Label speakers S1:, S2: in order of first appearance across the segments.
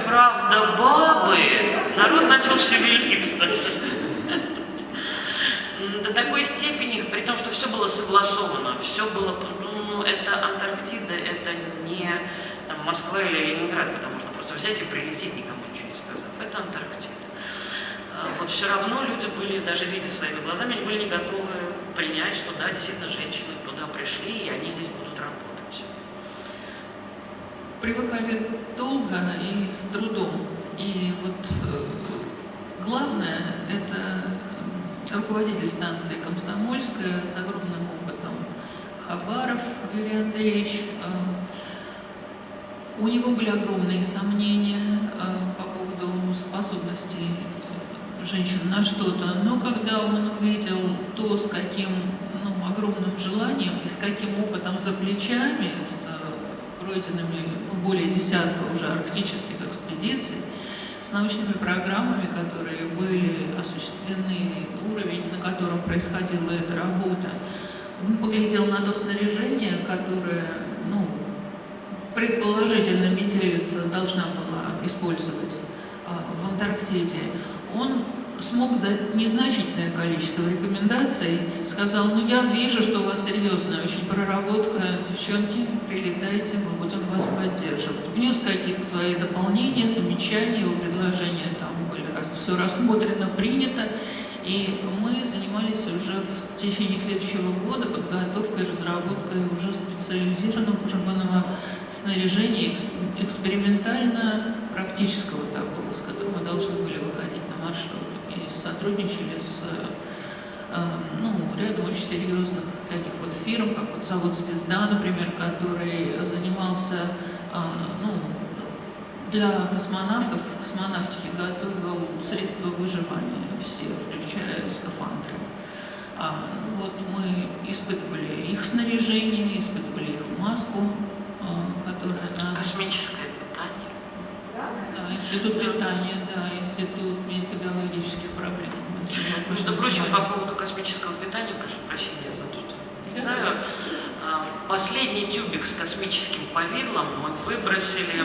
S1: правда бабы, народ начал шевелиться. До такой степени, при том, что все было согласовано, все было, ну, это Антарктида, это не там, Москва или Ленинград, потому что просто взять и прилететь, никому ничего не сказав. Это Антарктида. Вот все равно люди были, даже видя своими глазами, они были не готовы принять, что да, действительно, женщины туда пришли, и они здесь будут работать.
S2: Привыкали долго и с трудом. И вот главное – это руководитель станции «Комсомольская» с огромным опытом Хабаров Юрий Андреевич. У него были огромные сомнения по поводу способностей женщин на что-то, но когда он увидел то, с каким огромным желанием и с каким опытом за плечами, с пройденными более десятка уже арктических экспедиций, с научными программами, которые были осуществлены, уровень, на котором происходила эта работа, он поглядел на то снаряжение, которое, предположительно, метелица должна была использовать в Антарктиде. Он смог дать незначительное количество рекомендаций, сказал: я вижу, что у вас серьезная очень проработка, девчонки, прилетайте, мы будем вас поддерживать. Внес какие-то свои дополнения, замечания, его предложения там были, все рассмотрено, принято, и мы занимались уже в течение следующего года подготовкой, разработкой уже специализированного снаряжения, экспериментально-практического такого, с которым мы должны были выходить на маршрут. И сотрудничали с рядом очень серьезных таких вот фирм, как вот завод «Звезда», например, который занимался для космонавтов, в космонавтике готовил средства выживания все, включая скафандры. Вот мы испытывали их снаряжение, испытывали их маску, которая на...
S1: Космическое питание.
S2: Да, институт питания, да, институт медико-биологических проблем.
S1: Между прочим, по поводу космического питания, прошу прощения за то, что не знаю, последний тюбик с космическим повидлом мы выбросили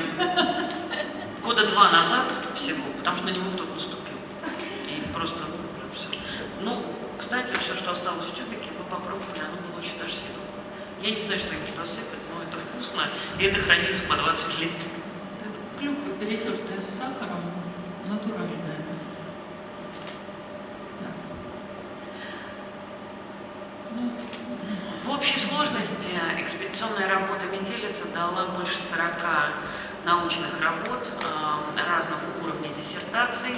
S1: года 2 назад всего, потому что на него кто-то наступил. И просто уже все. Кстати, все, что осталось в тюбике, мы попробовали, оно было очень даже съедобно. Я не знаю, что им туда сыпать, но это вкусно, и это хранится по 20 лет.
S2: Клюква, перетертая с сахаром, натуральная. Да.
S1: В общей сложности экспедиционная работа метелицы дала больше 40 научных работ разного уровня диссертаций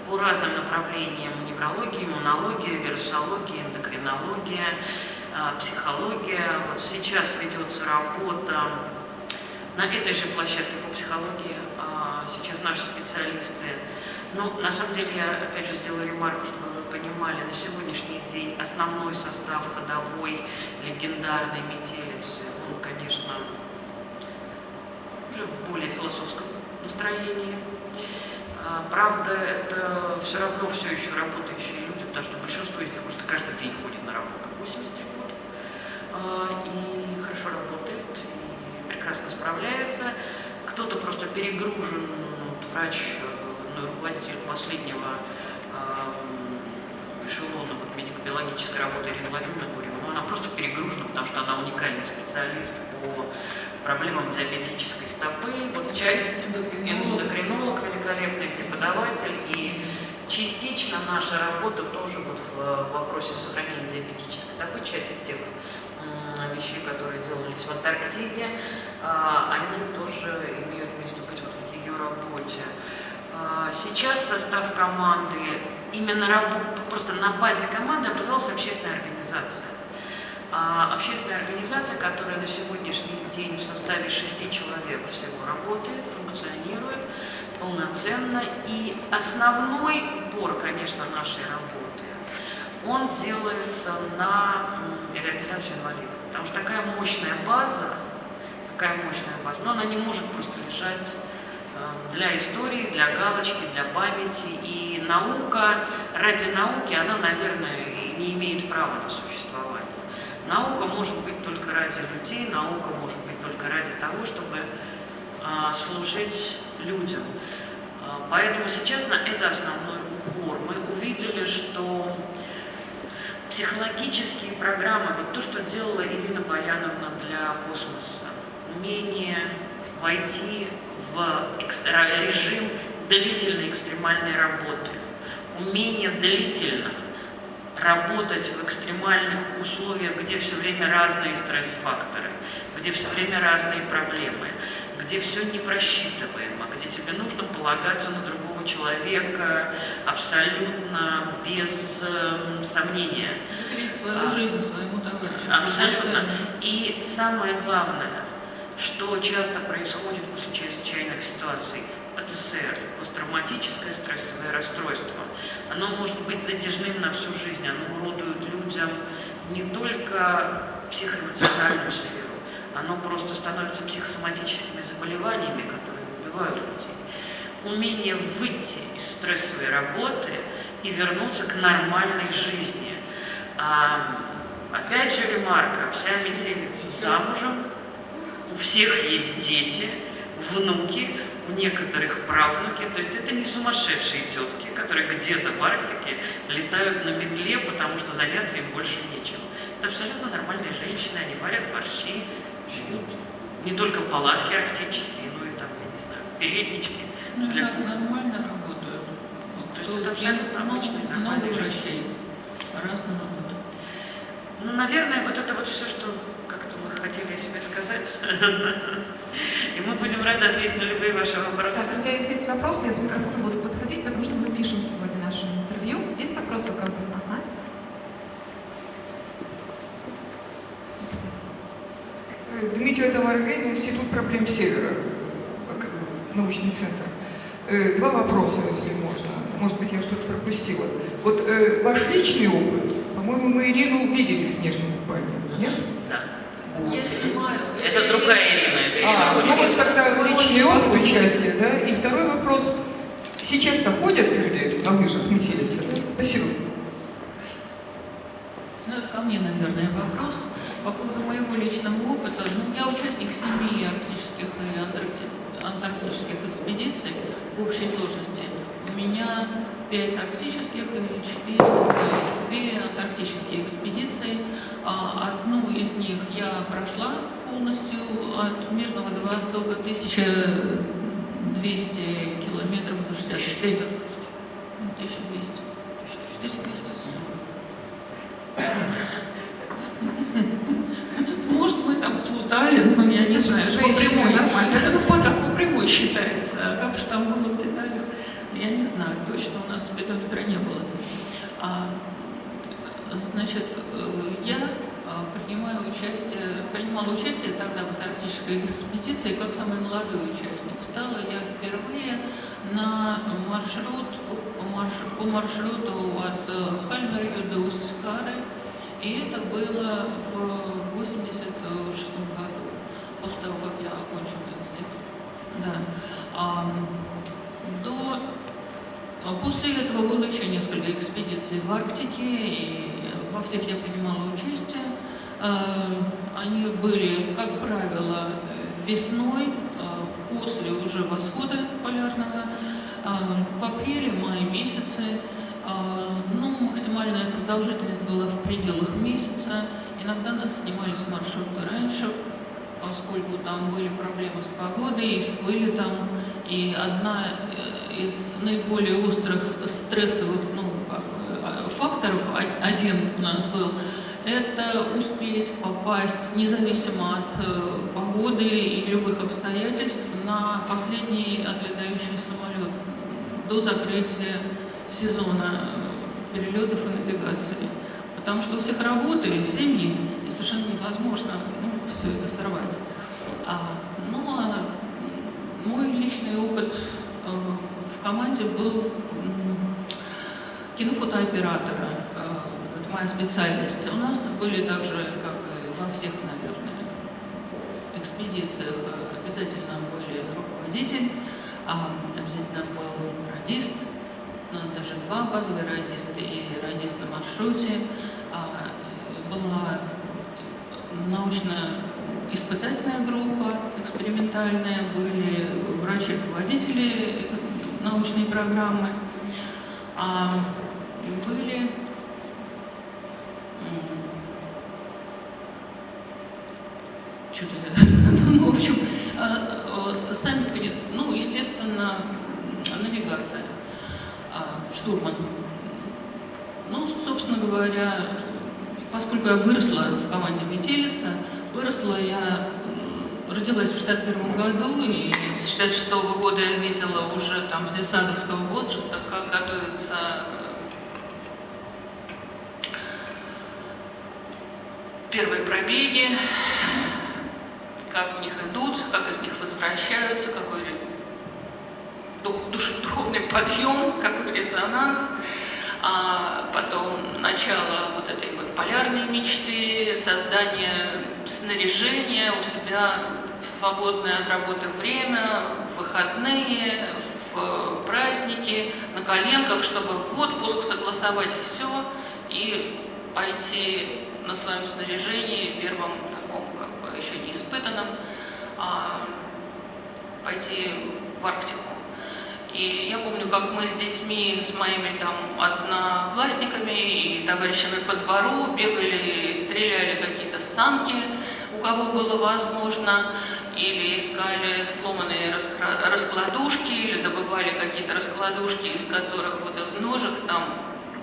S1: по разным направлениям: неврология, иммунология, вирусология, эндокринология, психология. Вот сейчас ведется работа на этой же площадке по психологии. Сейчас наши специалисты, на самом деле, я опять же сделаю ремарку, чтобы вы понимали, на сегодняшний день основной состав ходовой легендарной метелицы, он, конечно, уже в более философском настроении. Правда, это все равно все еще работающие люди, потому что большинство из них просто каждый день ходит на работу 83 года. И хорошо работает, и прекрасно справляется. Кто-то просто перегружен, врач, руководитель последнего эшелона медико-биологической работы Ирина Владимировна Гурьева, она просто перегружена, потому что она уникальный специалист по проблемам диабетической стопы. Вот эндокринолог, великолепный преподаватель, и частично наша работа тоже вот в вопросе сохранения диабетической стопы, часть тех вещей, которые делались в Антарктиде, они тоже имеют место быть вот в ее работе. Сейчас состав команды, именно просто на базе команды образовалась общественная организация. Общественная организация, которая на сегодняшний день в составе 6 человек всего работает, функционирует полноценно. И основной упор, конечно, нашей работы, он делается на реабилитацию инвалидов. Потому что такая мощная база, но она не может просто лежать для истории, для галочки, для памяти. И наука, ради науки, она, наверное, не имеет права на существование. Наука может быть только ради людей, наука может быть только ради того, чтобы служить людям. Поэтому сейчас на это основной упор. Мы увидели, что психологические программы, вот то, что делала Ирина Баяновна для космоса, умение войти в режим длительной экстремальной работы, умение длительно работать в экстремальных условиях, где все время разные стресс-факторы, где все время разные проблемы, где все непросчитываемо, где тебе нужно полагаться на другого человека абсолютно без сомнения.
S2: Доверить свою жизнь своему товарищу.
S1: Абсолютно. И самое главное, что часто происходит после чрезвычайных ситуаций, ПТСР, посттравматическое стрессовое расстройство, оно может быть затяжным на всю жизнь, оно уродует людям не только психоэмоциональную сферу, оно просто становится психосоматическими заболеваниями, которые убивают людей. Умение выйти из стрессовой работы и вернуться к нормальной жизни. Опять же ремарка, вся метелица замужем, у всех есть дети, внуки, у некоторых правнуки, то есть это не сумасшедшие тетки, которые где-то в Арктике летают на метле, потому что заняться им больше нечем. Это абсолютно нормальные женщины, они варят борщи, живут не только палатки арктические, но и там, я не знаю, переднички.
S2: Ну, для... нормально работают.
S1: То есть это абсолютно обычные нормальные
S2: врачей по-разному работают.
S1: Ну, наверное, вот это вот все, что как-то мы хотели о себе сказать. И мы будем рады ответить на любые ваши вопросы.
S3: Так, друзья, если есть вопросы, я с микрофоном буду подходить, потому что мы пишем сегодня наше интервью. Есть вопросы у кого-то? Ага.
S4: Дмитрий Товаргейн, Институт проблем Севера, как научный центр. Два вопроса, если можно. Может быть, я что-то пропустила. Вот ваш личный опыт, по-моему, мы Ирину видели в снежном купальне, нет?
S1: Да.
S2: Я снимаю.
S1: Это другая Ирина, это Ирина
S4: Ну вот тогда личный опыт участия, да? И второй вопрос. Сейчас-то ходят люди на лыжах метелицы, да? Спасибо.
S2: Ну, это ко мне, наверное, вопрос. По поводу моего личного опыта, ну, я участник 7 арктических и антарктических экспедиций в общей сложности. У меня 5 арктических и 2 антарктические экспедиции. Одну из них я прошла полностью от Мирного до Востока 1200 километров за 64. 1200. 1200. Может, мы там плутали, но я не знаю, что по прямой.
S3: Нормально.
S2: Это по прямой считается. А как же там было в деталях, я не знаю. Точно у нас спидометра не было. Значит, я принимала участие тогда в антарктической экспедиции как самый молодой участник. Стала я впервые на по маршруту от Хальмерю до Усть-Кары. И это было в 86 году, после того, как я окончила институт. Да. После этого было еще несколько экспедиций в Арктике, и во всех я принимала участие. Они были, как правило, весной, после уже восхода полярного, в апреле-мае месяце. Максимальная продолжительность была в пределах месяца. Иногда нас снимали с маршрута раньше, поскольку там были проблемы с погодой, с вылетом. И одна из наиболее острых стрессовых факторов, один у нас был, это успеть попасть, независимо от погоды и любых обстоятельств, на последний отлетающий самолет до закрытия сезона перелетов и навигации. Потому что у всех работы, семьи, и совершенно невозможно все это сорвать. Мой личный опыт в команде был кинофотооператора. Это моя специальность. У нас были также, как и во всех, наверное, экспедициях, обязательно были руководитель, обязательно был радист, даже 2 базовые радисты и радист на маршруте. Была научно-испытательная группа, экспериментальная, были врачи-руководители научные программы. Были что-то я, ну, в общем, сами, ну, естественно, навигация, штурман. Ну, собственно говоря, поскольку я выросла в команде «Метелица», родилась в 61 году, и с 66 года я видела уже там с детсадовского возраста, как готовятся первые пробеги, как в них идут, как из них возвращаются, какой духовный подъем, какой резонанс. Потом начало вот этой вот полярной мечты, создание снаряжения у себя в свободное от работы время, в выходные, в праздники, на коленках, чтобы в отпуск согласовать все и пойти на своем снаряжении, первом таком, как бы еще не испытанном, пойти в Арктику. И я помню, как мы с детьми, с моими там одноклассниками и товарищами по двору бегали, стреляли какие-то санки, у кого было возможно, или искали сломанные раскладушки, или добывали какие-то раскладушки, из которых вот из ножек там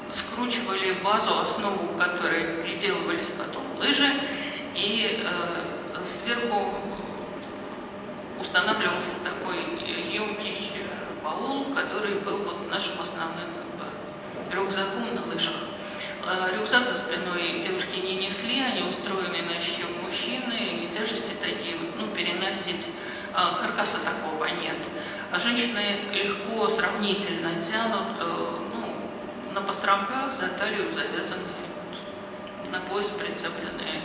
S2: скручивали базу, основу которой приделывались потом лыжи, и сверху устанавливался такой емкий баул, который был вот нашим основным рюкзаком на лыжах. Рюкзак за спиной девушки не несли, они устроены иначе, чем мужчины, и тяжести такие, ну, переносить каркаса такого нет. А женщины легко, сравнительно тянут, ну, на постромках за талию завязанные, на пояс прицепленные,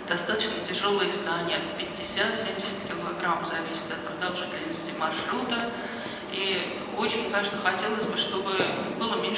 S2: достаточно тяжелые сани, от 50-70 килограмм, зависит от продолжительности маршрута. И очень, конечно, хотелось бы, чтобы было меньше